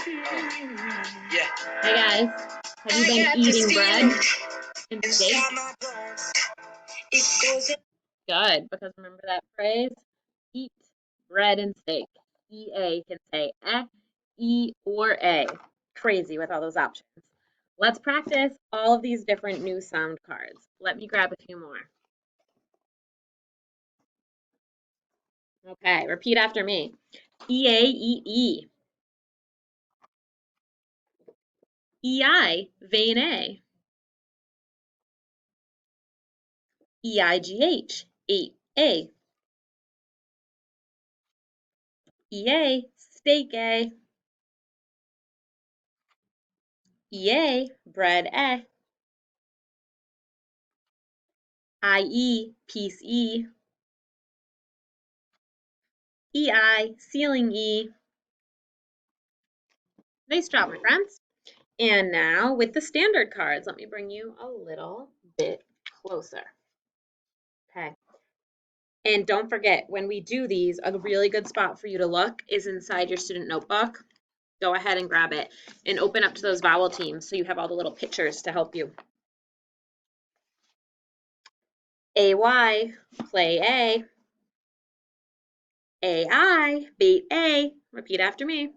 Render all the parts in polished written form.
Yeah. Hi guys, have you been eating bread and steak? Good, because remember that phrase? Eat bread and steak. EA can say eh, E, or A. Crazy with all those options. Let's practice all of these different new sound cards. Let me grab a few more. Okay, repeat after me. E-A-E-E. E-I, vein A. E-I-G-H, 8A. E-A, steak A. E-A, bread A. I-E, piece E. E-I, ceiling E. Nice job, my friends. And now with the standard cards, let me bring you a little bit closer. Okay. And don't forget, when we do these, a really good spot for you to look is inside your student notebook. Go ahead and grab it and open up to those vowel teams so you have all the little pictures to help you. A-Y, play A. A-I, bait A. Repeat after me.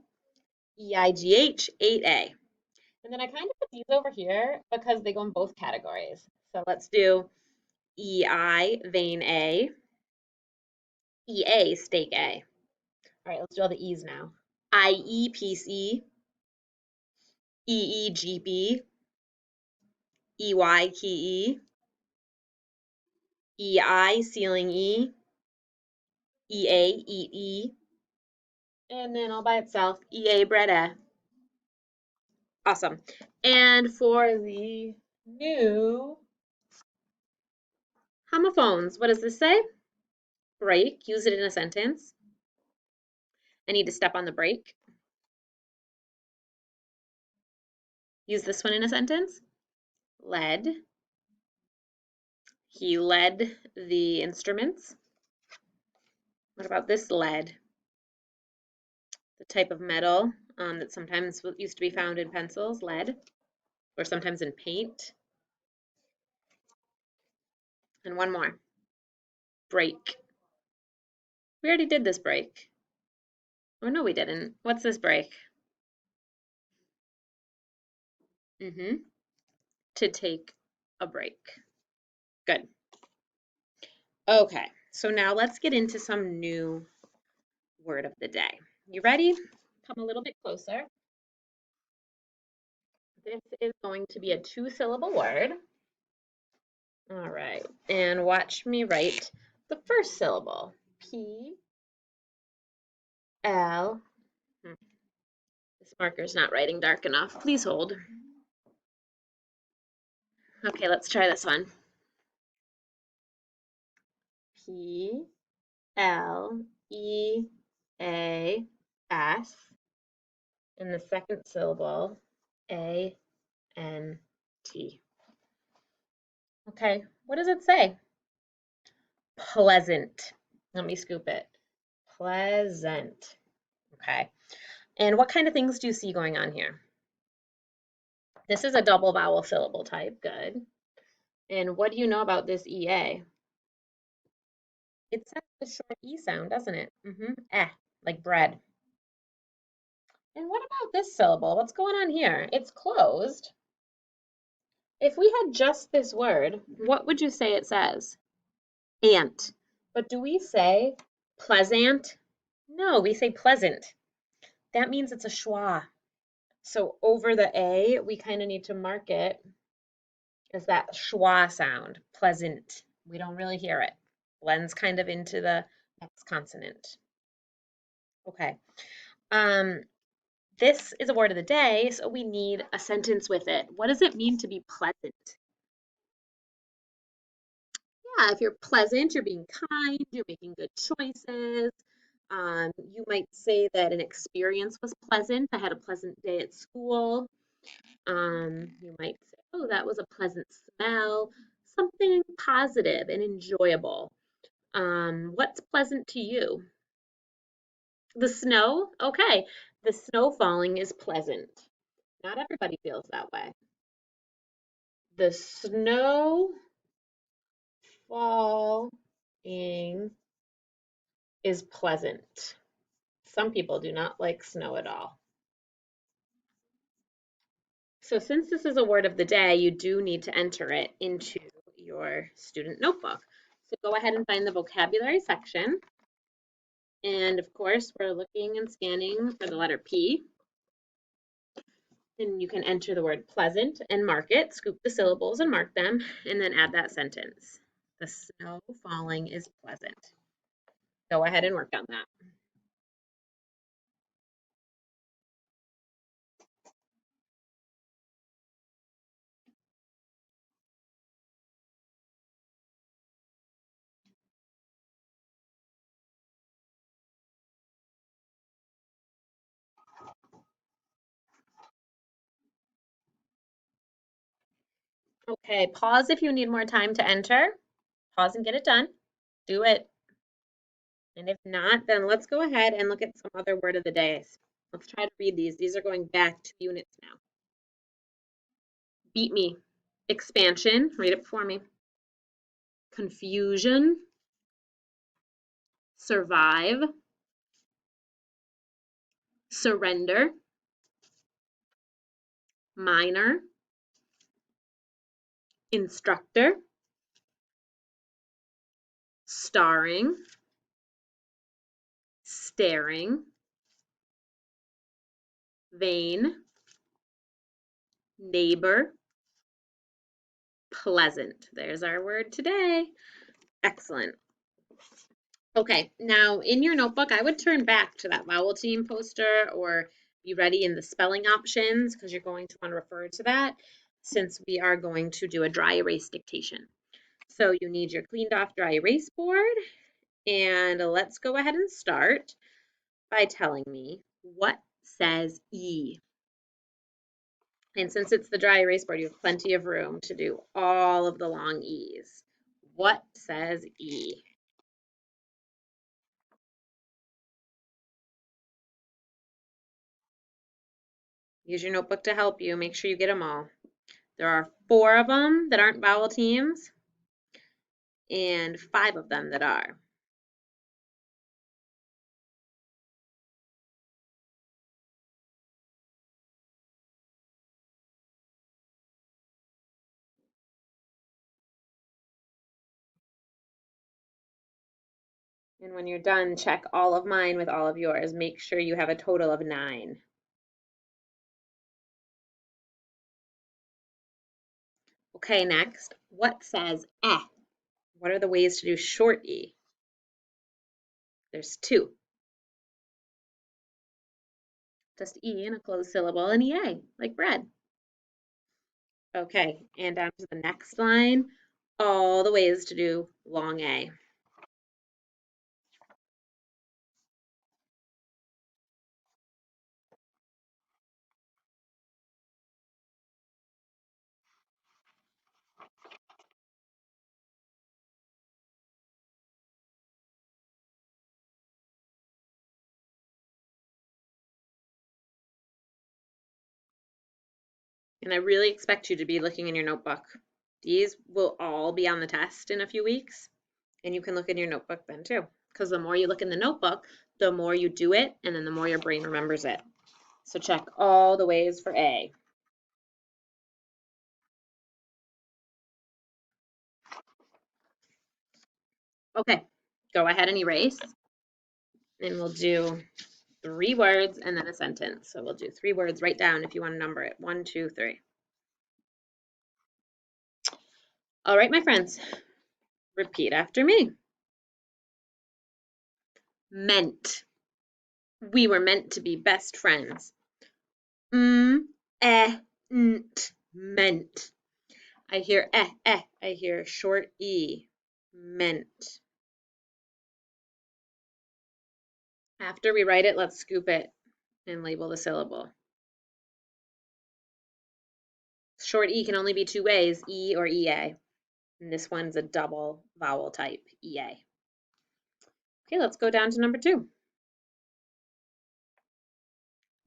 E-I-G-H, 8A. And then I kind of put these over here because they go in both categories. So let's do E-I, vein A. E-A, steak A. All right, let's do all the E's now. I-E, piece E. E-E, jeep E. E-Y, key E. E-I, ceiling E. E-A, eat E. And then all by itself, E-A, bread A. Awesome. And for the new homophones, what does this say? Break, use it in a sentence. I need to step on the brake. Use this one in a sentence. Led. He led the instruments. What about this lead? The type of metal that sometimes used to be found in pencils, lead, or sometimes in paint. And one more. Break. We already did this break. Oh, no, we didn't. What's this break? To take a break. Good. Okay, so now let's get into some new word of the day. You ready? Come a little bit closer. This is going to be a 2-syllable word. All right, and watch me write the first syllable. P L. This marker's not writing dark enough. Please hold. Okay, let's try this one. P L E A S. And the second syllable, A N T. Okay, what does it say? Pleasant. Let me scoop it. Pleasant. Okay. And what kind of things do you see going on here? This is a double vowel syllable type. Good. And what do you know about this EA? It sounds a short E sound, doesn't it? Eh, like bread. And what about this syllable? What's going on here? It's closed. If we had just this word, what would you say it says? Ant. But do we say pleasant? No, we say pleasant. That means it's a schwa. So over the A, we kind of need to mark it as that schwa sound, pleasant. We don't really hear it. Blends kind of into the next consonant. Okay. This is a word of the day, so we need a sentence with it. What does it mean to be pleasant? Yeah, if you're pleasant, you're being kind, you're making good choices. You might say that an experience was pleasant. I had a pleasant day at school. You might say, oh, that was a pleasant smell. Something positive and enjoyable. What's pleasant to you? The snow? Okay. The snow falling is pleasant. Not everybody feels that way. The snow falling is pleasant. Some people do not like snow at all. So since this is a word of the day, you do need to enter it into your student notebook. So go ahead and find the vocabulary section. And of course, we're looking and scanning for the letter P. And you can enter the word pleasant and mark it, scoop the syllables and mark them, and then add that sentence. The snow falling is pleasant. Go ahead and work on that. Okay, pause if you need more time to enter. Pause and get it done. Do it. And if not, then let's go ahead and look at some other word of the days. Let's try to read these. These are going back to units now. Beat me. Expansion. Read it for me. Confusion. Survive. Surrender. Minor. Instructor. Starring. Staring. Vain. Neighbor. Pleasant. There's our word today. Excellent. Okay, now in your notebook, I would turn back to that vowel team poster or be ready in the spelling options because you're going to want to refer to that since we are going to do a dry erase dictation. So you need your cleaned off dry erase board, and let's go ahead and start by telling me what says E. And since it's the dry erase board, you have plenty of room to do all of the long E's. What says E? Use your notebook to help you. Make sure you get them all. There are 4 of them that aren't vowel teams and 5 of them that are. And when you're done, check all of mine with all of yours. Make sure you have a total of 9. Okay, next, what says eh? What are the ways to do short E? There's 2. Just E in a closed syllable and EA, like bread. Okay, and down to the next line, all the ways to do long A. And I really expect you to be looking in your notebook. These will all be on the test in a few weeks, and you can look in your notebook then too. Because the more you look in the notebook, the more you do it, and then the more your brain remembers it. So check all the ways for A. Okay, go ahead and erase. And we'll do 3 words and then a sentence. So we'll do 3 words. Write down if you want to number it. 1, 2, 3. All right, my friends, repeat after me. Meant. We were meant to be best friends. Meant. I hear I hear short E. Meant. After we write it, let's scoop it and label the syllable. Short E can only be 2 ways, E or EA. And this one's a double vowel type, EA. Okay, let's go down to number 2.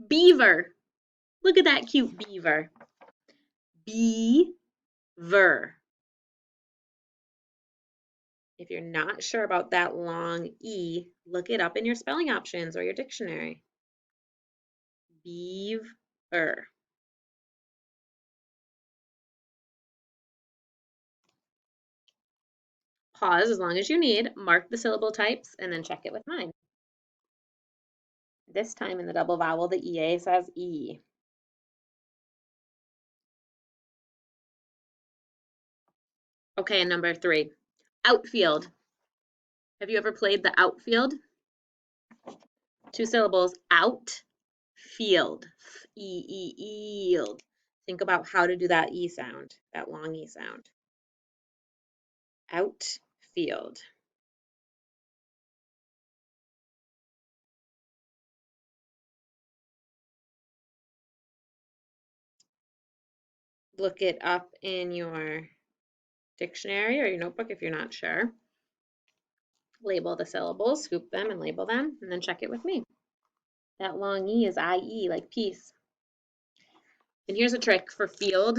Beaver. Look at that cute beaver. Beaver. If you're not sure about that long E, look it up in your spelling options or your dictionary. Beaver. Pause as long as you need, mark the syllable types, and then check it with mine. This time in the double vowel, the EA says E. Okay, and number 3, outfield. Have you ever played the outfield? 2 syllables, out, field, E-E-Eld. Think about how to do that E sound, that long E sound. Outfield. Look it up in your dictionary or your notebook if you're not sure. Label the syllables, scoop them and label them, and then check it with me. That long E is I-E, like peace. And here's a trick for field.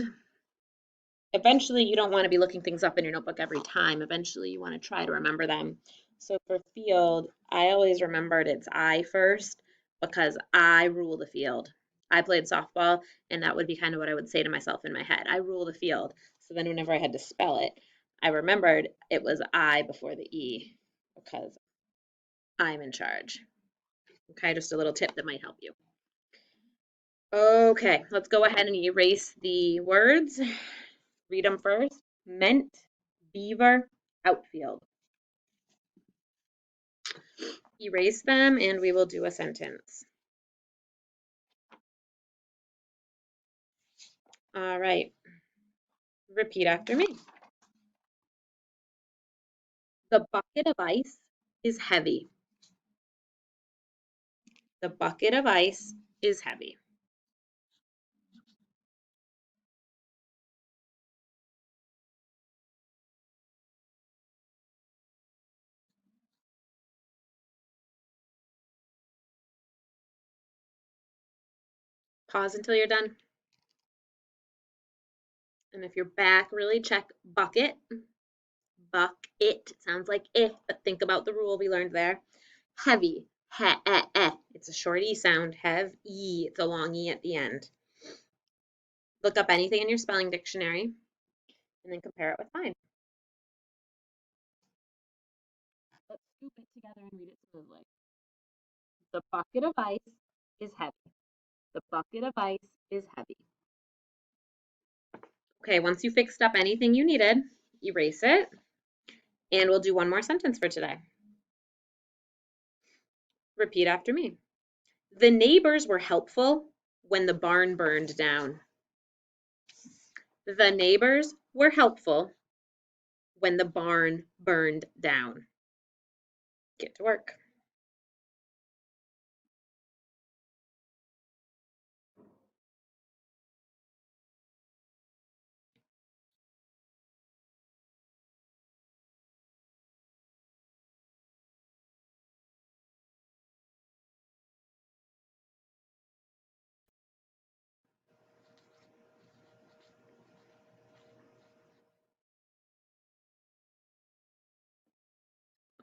Eventually, you don't want to be looking things up in your notebook every time. Eventually, you want to try to remember them. So for field, I always remembered it's I first because I rule the field. I played softball, and that would be kind of what I would say to myself in my head. I rule the field. So then whenever I had to spell it, I remembered it was I before the E because I'm in charge. Okay, just a little tip that might help you. Okay, let's go ahead and erase the words. Read them first. Meant, beaver, outfield. Erase them and we will do a sentence. All right. Repeat after me. The bucket of ice is heavy. The bucket of ice is heavy. Pause until you're done. And if you're back, really check bucket. Bucket sounds like it, but think about the rule we learned there. Heavy. He-eh-eh. It's a short E sound. Hev-E. It's a long E at the end. Look up anything in your spelling dictionary and then compare it with mine. Let's scoop it together and read it smoothly. The bucket of ice is heavy. The bucket of ice is heavy. Okay, once you fixed up anything you needed, erase it, and we'll do one more sentence for today. Repeat after me. The neighbors were helpful when the barn burned down. The neighbors were helpful when the barn burned down. Get to work.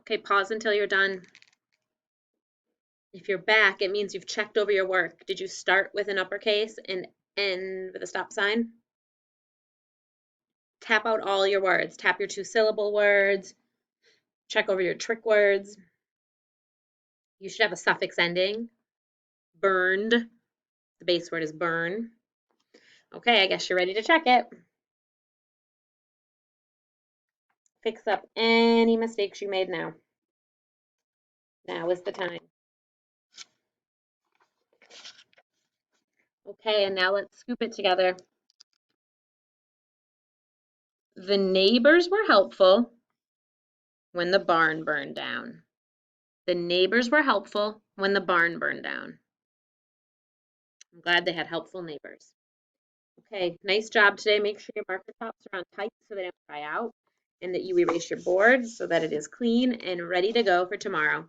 Okay, pause until you're done. If you're back, it means you've checked over your work. Did you start with an uppercase and end with a stop sign? Tap out all your words. Tap your 2-syllable words. Check over your trick words. You should have a suffix ending. Burned. The base word is burn. Okay, I guess you're ready to check it. Fix up any mistakes you made now. Now is the time. Okay, and now let's scoop it together. The neighbors were helpful when the barn burned down. The neighbors were helpful when the barn burned down. I'm glad they had helpful neighbors. Okay, nice job today. Make sure your marker tops are on tight so they don't dry out, and that you erase your board so that it is clean and ready to go for tomorrow.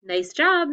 Nice job.